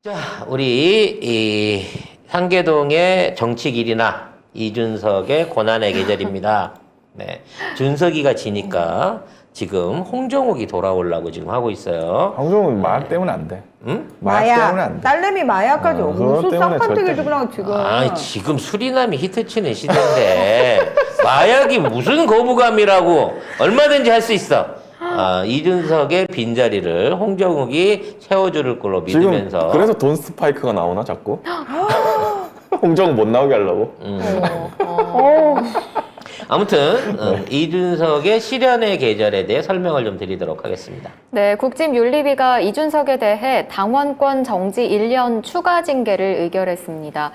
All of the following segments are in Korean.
자, 우리 이 상계동의 정치길이나 이준석의 고난의 계절입니다. 네, 준석이가 지니까 지금 홍정욱이 돌아오려고 지금 하고 있어요. 홍정욱은 마약 때문에 안 돼. 응? 마약 때문에 안 돼. 딸내미 마약까지 그것 무슨 때문에 쌍판되게 절대- 그냥 지금. 아, 지금 수리남이 히트치는 시대인데 마약이 무슨 거부감이라고 얼마든지 할 수 있어. 이준석의 빈자리를 홍정욱이 채워줄 걸로 믿으면서 지금 그래서 돈 스파이크가 나오나 자꾸? 홍정욱 못 나오게 하려고? 아무튼 이준석의 실연의 계절에 대해 설명을 좀 드리도록 하겠습니다. 네, 국집윤리위가 이준석에 대해 당원권 정지 1년 추가 징계를 의결했습니다.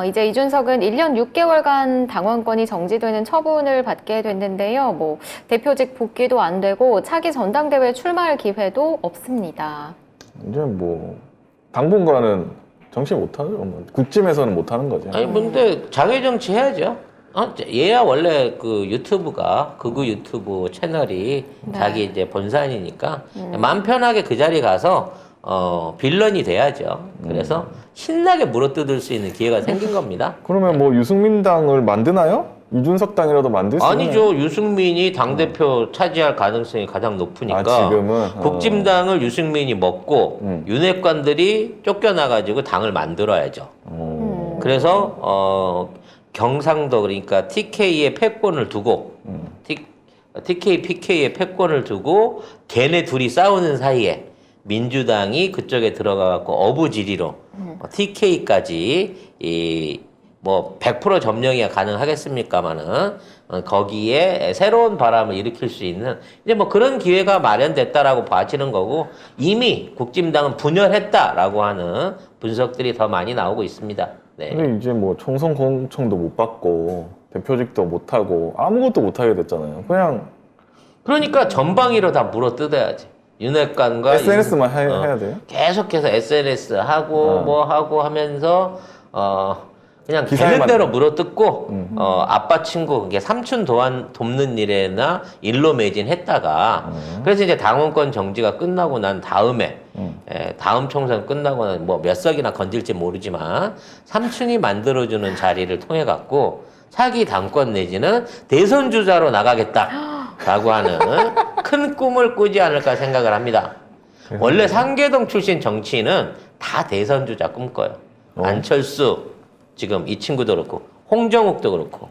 이제 이준석은 1년 6개월간 당원권이 정지되는 처분을 받게 됐는데요. 대표직 복귀도 안 되고 차기 전당대회 출마할 기회도 없습니다. 이제 당분간은 정치 못하죠. 국짐에서는 못하는 거지. 아니 근데 장외 정치 해야죠. 얘야 원래 그 유튜브가 극우 유튜브 채널이 자기 이제 본산이니까 마음 편하게 그 자리 가서 빌런이 돼야죠. 그래서 신나게 물어뜯을 수 있는 기회가 생긴 겁니다. 그러면 유승민 당을 만드나요? 이준석 당이라도 만들 수 있나요? 아니죠. 유승민이 당대표 차지할 가능성이 가장 높으니까 지금은? 국짐당을 유승민이 먹고 윤핵관들이 쫓겨나가지고 당을 만들어야죠. 그래서 경상도 그러니까 TK의 패권을 두고 TK, PK의 패권을 두고 걔네 둘이 싸우는 사이에 민주당이 그쪽에 들어가갖고 어부지리로 TK까지 100% 점령이 가능하겠습니까마는 거기에 새로운 바람을 일으킬 수 있는 이제 그런 기회가 마련됐다라고 봐지는 거고 이미 국짐당은 분열했다라고 하는 분석들이 더 많이 나오고 있습니다. 네. 근데 이제 총선 공천도 못 받고 대표직도 못 하고 아무것도 못 하게 됐잖아요. 그러니까 전방위로 다 물어뜯어야지. 윤핵관과 SNS만 해야 돼요? 계속해서 SNS 하고 하고 하면서 그냥 되는 기사에만 대로 물어뜯고 아빠 친구 그게 삼촌 돕는 일에나 일로 매진했다가 그래서 이제 당원권 정지가 끝나고 난 다음에 다음 총선 끝나고 난 몇 석이나 건질지 모르지만 삼촌이 만들어주는 자리를 통해 갖고 차기 당권 내지는 대선 주자로 나가겠다라고 하는 큰 꿈을 꾸지 않을까 생각을 합니다. 원래 상계동 출신 정치인은 다 대선 주자 꿈꿔요. 안철수 지금 이 친구도 그렇고 홍정욱도 그렇고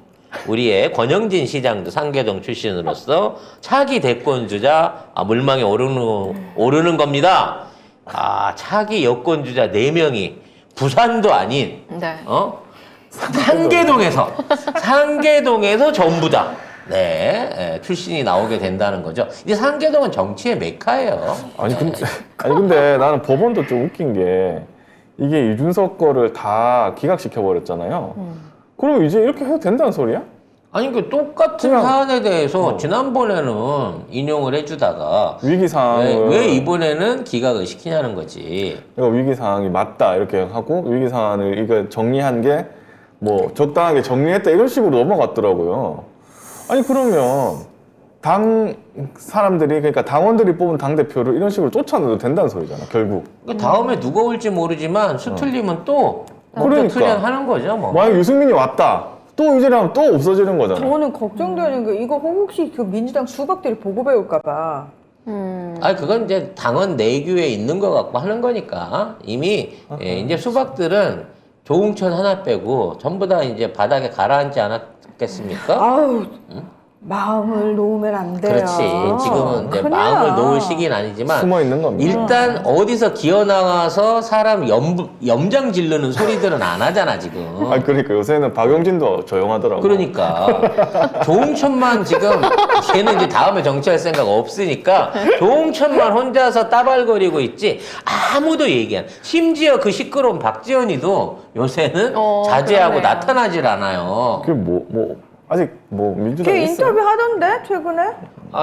우리의 권영진 시장도 상계동 출신으로서 차기 대권 주자 물망에 오르는 겁니다. 차기 여권 주자 4명이 부산도 아닌 네. 상계동에서 전부 다 출신이 나오게 된다는 거죠. 이제 상계동은 정치의 메카예요. 아니 근데 나는 법원도 좀 웃긴 게 이게 이준석 거를 다 기각시켜 버렸잖아요. 그럼 이제 이렇게 해도 된다는 소리야? 아니 그 똑같은 사안에 대해서 지난번에는 인용을 해주다가 위기 상황을 왜 이번에는 기각을 시키냐는 거지. 이거 위기 상황이 맞다 이렇게 하고 위기 상황을 이거 정리한 게 적당하게 정리했다 이런 식으로 넘어갔더라고요. 아니 그러면 당 사람들이 그러니까 당원들이 뽑은 당 대표를 이런 식으로 쫓아내도 된다는 소리잖아 결국. 다음에 누가 올지 모르지만 수틀리면 또 그러니까. 투쟁하는 거죠 뭐. 만약 유승민이 왔다 또 이제라면 또 없어지는 거잖아. 저는 걱정되는 게 이거 혹시 그 민주당 수박들이 보고 배울까봐. 아니 그건 이제 당원 내규에 있는 것 같고 하는 거니까 이미 이제 수박들은 조응천 하나 빼고 전부 다 이제 바닥에 가라앉지 않았겠습니까? 아우 마음을 놓으면 안 돼요. 그렇지. 지금은 이제 큰일 마음을 나. 놓을 시기는 아니지만 숨어 있는 겁니다. 일단 어디서 기어 나와서 사람 염장 지르는 소리들은 안 하잖아 지금. 아니 그러니까 요새는 박용진도 조용하더라고. 그러니까 조응천만 지금 걔는 이제 다음에 정치할 생각 없으니까 조응천만 혼자서 따발거리고 있지 아무도 얘기 안. 심지어 그 시끄러운 박지원이도 요새는 자제하고 그러네요. 나타나질 않아요. 그게 아직 뭐 민주당이 걔 있어요. 인터뷰 하던데 최근에?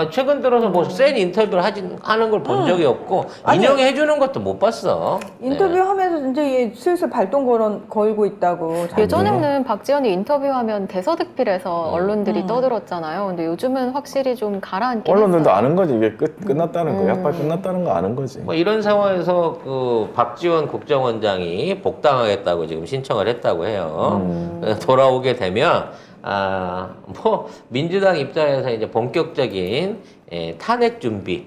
최근 들어서 뭐 센 인터뷰를 하는 걸 본 적이 없고 인용해 주는 것도 못 봤어. 인터뷰하면서 이제 얘 슬슬 발동 걸고 있다고. 예전에는 박지원이 인터뷰하면 대서특필해서 언론들이 떠들었잖아요. 근데 요즘은 확실히 좀 가라앉긴 언론들도 했어요. 아는 거지. 이게 끝났다는 거, 약발 끝났다는 거 아는 거지. 뭐 이런 상황에서 그 박지원 국정원장이 복당하겠다고 지금 신청을 했다고 해요. 돌아오게 되면 뭐 민주당 입장에서 이제 본격적인 탄핵 준비,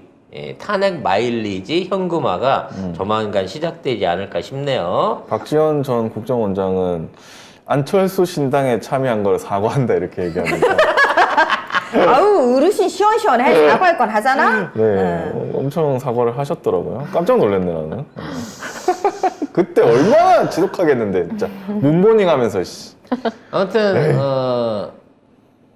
탄핵 마일리지 현금화가 조만간 시작되지 않을까 싶네요. 박지원 전 국정원장은 안철수 신당에 참여한 걸 사과한다 이렇게 얘기합니다. 아우 어르신 시원시원해. 사과할 건 하잖아. 네, 엄청 사과를 하셨더라고요. 깜짝 놀랐네 나는. 그때 얼마나 지독하겠는데 진짜 문모닝 하면서 씨. 아무튼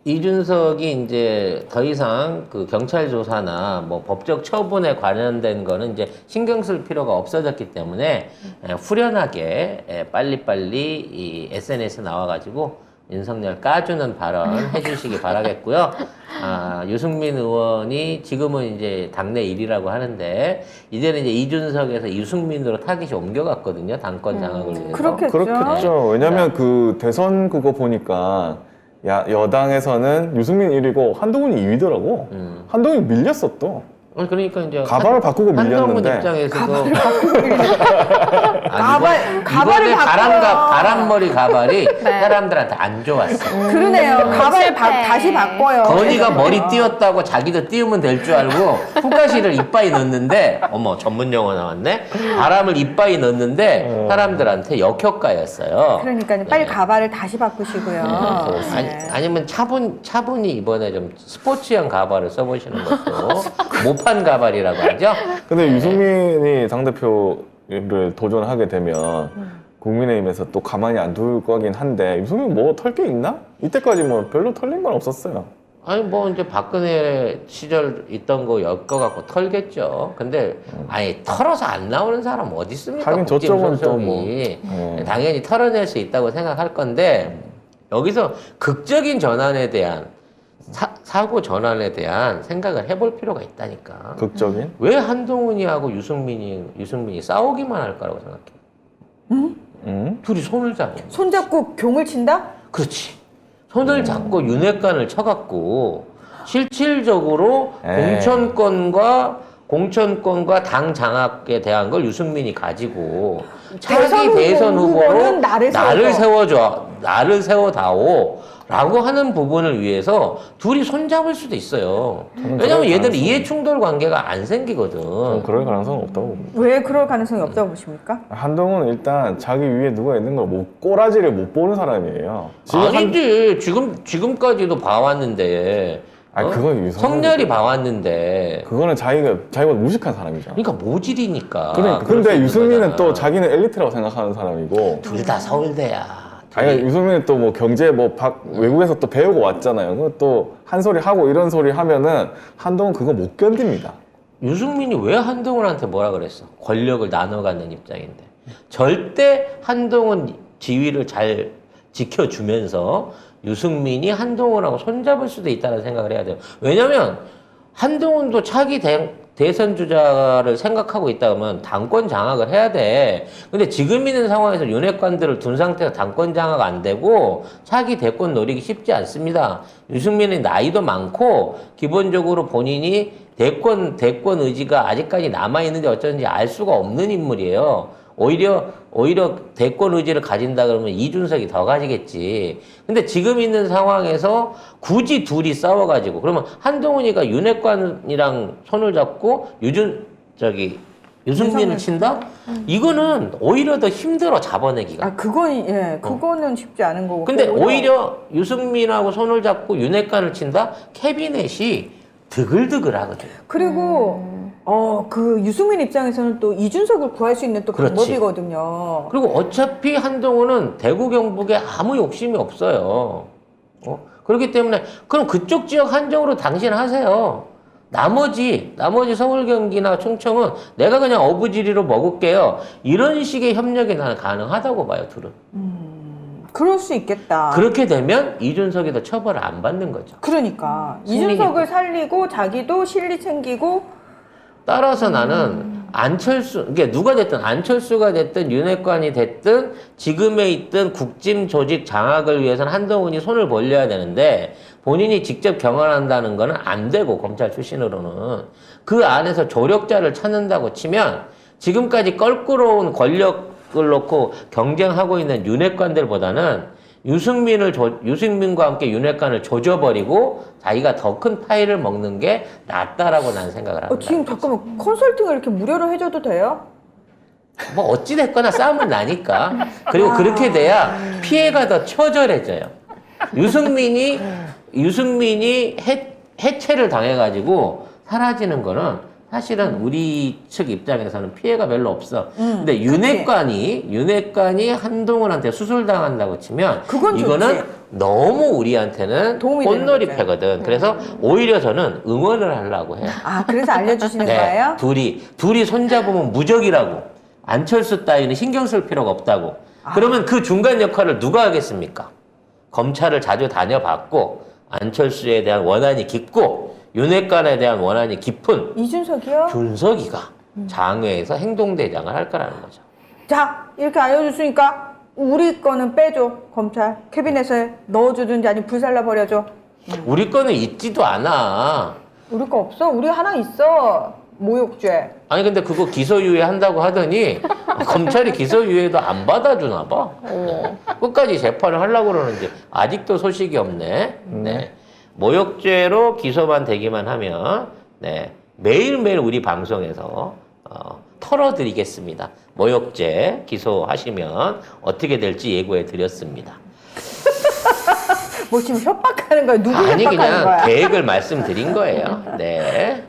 이준석이 이제 더 이상 그 경찰 조사나 뭐 법적 처분에 관련된 거는 이제 신경 쓸 필요가 없어졌기 때문에 후련하게 빨리빨리 이 SNS에 나와가지고 윤석열 까주는 발언 해주시기 바라겠고요. 유승민 의원이 지금은 이제 당내 1위라고 하는데 이제는 이제 이준석에서 유승민으로 타깃이 옮겨갔거든요. 당권 장악을 위해서. 그렇겠죠. 왜냐면 그 대선 그거 보니까 여당에서는 유승민 1위고 한동훈이 2위더라고. 한동훈이 밀렸어 또. 그러니까 이제 가발을 바꾸고 한동훈 밀렸는데. 입장에서도 가발을 바꿔요. 바람머리 가발이 사람들한테 안 좋았어. 그러네요. 가발 다시 바꿔요. 건이가 머리 띄었다고 자기도 띄우면 될 줄 알고 후가시를 이빠이 넣는데 어머 전문 용어 나왔네. 바람을 이빠이 넣는데 사람들한테 역효과였어요. 그러니까 빨리 가발을 다시 바꾸시고요. 아니면 차분히 이번에 좀 스포츠형 가발을 써보시는 것도 모판 가발이라고 하죠. 근데 유승민이 당대표를 도전하게 되면 국민의힘에서 또 가만히 안 둘 거긴 한데 유승민 뭐 털 게 있나? 이때까지 뭐 별로 털린 건 없었어요. 아니 뭐 이제 박근혜 시절 있던 거 엮어갖고 털겠죠. 근데 아니 털어서 안 나오는 사람 어디 있습니까? 하긴 저쪽은 또 뭐. 당연히 털어낼 수 있다고 생각할 건데 여기서 극적인 전환에 대한 사고 전환에 대한 생각을 해볼 필요가 있다니까. 극적인? 왜 한동훈이하고 유승민이 싸우기만 할 거라고 생각해? 둘이 손을 잡고. 손잡고 경을 친다? 그렇지. 손을 잡고 윤회관을 쳐갖고 실질적으로 공천권과 당 장악에 대한 걸 유승민이 가지고 차기 대선 후보로 나를 세워다오 라고 하는 부분을 위해서 둘이 손잡을 수도 있어요. 왜냐면 얘들은 이해충돌 관계가 안 생기거든. 저는 그럴 가능성은 없다고 봅니다. 왜 그럴 가능성이 없다고 보십니까? 한동훈은 일단 자기 위에 누가 있는 걸 꼬라지를 못 보는 사람이에요. 아니지. 지금까지도 봐왔는데. 그건 유승민. 성렬이 봐왔는데. 그거는 자기가 무식한 사람이죠. 그러니까 모질이니까. 그러니까. 근데 유승민은 또 자기는 엘리트라고 생각하는 사람이고. 둘 다 서울대야. 아니, 유승민은 또 뭐 경제 외국에서 또 배우고 왔잖아요. 그것도 한 소리 하고 이런 소리 하면은 한동훈 그거 못 견딥니다. 유승민이 왜 한동훈한테 뭐라 그랬어? 권력을 나눠 갖는 입장인데. 절대 한동훈 지위를 잘 지켜주면서 유승민이 한동훈하고 손잡을 수도 있다는 생각을 해야 돼요. 왜냐면 한동훈도 차기 대선 주자를 생각하고 있다 그러면 당권 장악을 해야 돼. 근데 지금 있는 상황에서 윤핵관들을 둔 상태에서 당권 장악 안 되고 차기 대권 노리기 쉽지 않습니다. 유승민은 나이도 많고 기본적으로 본인이 대권 의지가 아직까지 남아있는지 어쩐지 알 수가 없는 인물이에요. 오히려 대권 의지를 가진다 그러면 이준석이 더 가지겠지. 근데 지금 있는 상황에서 굳이 둘이 싸워가지고 그러면 한동훈이가 윤핵관이랑 손을 잡고 유승민을 친다? 이거는 오히려 더 힘들어 잡아내기가. 그거는 쉽지 않은 거고. 근데 오히려 유승민하고 손을 잡고 윤핵관을 친다? 캐비넷이 드글드글하거든. 그리고 그 유승민 입장에서는 또 이준석을 구할 수 있는 또 방법이거든요. 그리고 어차피 한동훈은 대구 경북에 아무 욕심이 없어요. 그렇기 때문에 그럼 그쪽 지역 한정으로 당신 하세요. 나머지 서울 경기나 충청은 내가 그냥 어부지리로 먹을게요. 이런 식의 협력이 나는 가능하다고 봐요, 둘은. 그럴 수 있겠다. 그렇게 되면 이준석이 더 처벌을 안 받는 거죠. 그러니까 승리니까. 이준석을 살리고 자기도 실리 챙기고 따라서 나는 안철수, 그러니까 누가 됐든 안철수가 됐든 윤핵관이 됐든 지금에 있던 국짐 조직 장악을 위해서는 한동훈이 손을 벌려야 되는데 본인이 직접 경험한다는 거는 안 되고 검찰 출신으로는 그 안에서 조력자를 찾는다고 치면 지금까지 껄끄러운 권력을 놓고 경쟁하고 있는 윤핵관들보다는 유승민과 함께 윤핵관을 조져버리고 자기가 더 큰 파일을 먹는 게 낫다라고 나는 생각을 합니다. 지금 잠깐만 컨설팅을 이렇게 무료로 해줘도 돼요? 뭐 어찌됐거나 싸움은 나니까. 그리고 그렇게 돼야 피해가 더 처절해져요. 유승민이 해체를 당해가지고 사라지는 거는 사실은 우리 측 입장에서는 피해가 별로 없어. 근데 윤핵관이 한동훈한테 수술당한다고 치면 그건 이거는 좋지. 너무 우리한테는 도움이 되는 꽃놀이패거든. 그래서 오히려 저는 응원을 하려고 해요. 아 그래서 알려주시는 거예요? 둘이 손잡으면 무적이라고. 안철수 따위는 신경 쓸 필요가 없다고. 그러면 그 중간 역할을 누가 하겠습니까? 검찰을 자주 다녀봤고 안철수에 대한 원한이 깊고 윤핵관에 대한 원한이 깊은 이준석이요? 준석이가 장외에서 행동대장을 할 거라는 거죠. 자 이렇게 알려줬으니까 우리 거는 빼줘 검찰 캐비넷에 넣어주든지 아니면 불살라 버려줘. 우리 거는 있지도 않아. 우리 거 없어? 우리 하나 있어. 모욕죄. 아니 근데 그거 기소유예 한다고 하더니 검찰이 기소유예도 안 받아주나 봐. 끝까지 재판을 하려고 그러는지 아직도 소식이 없네. 네. 모욕죄로 기소만 되기만 하면 네. 매일매일 우리 방송에서 털어드리겠습니다. 모욕죄 기소하시면 어떻게 될지 예고해 드렸습니다. 뭐 지금 협박하는 거야? 누구 아니 협박하는 그냥 거야? 계획을 말씀드린 거예요. 네.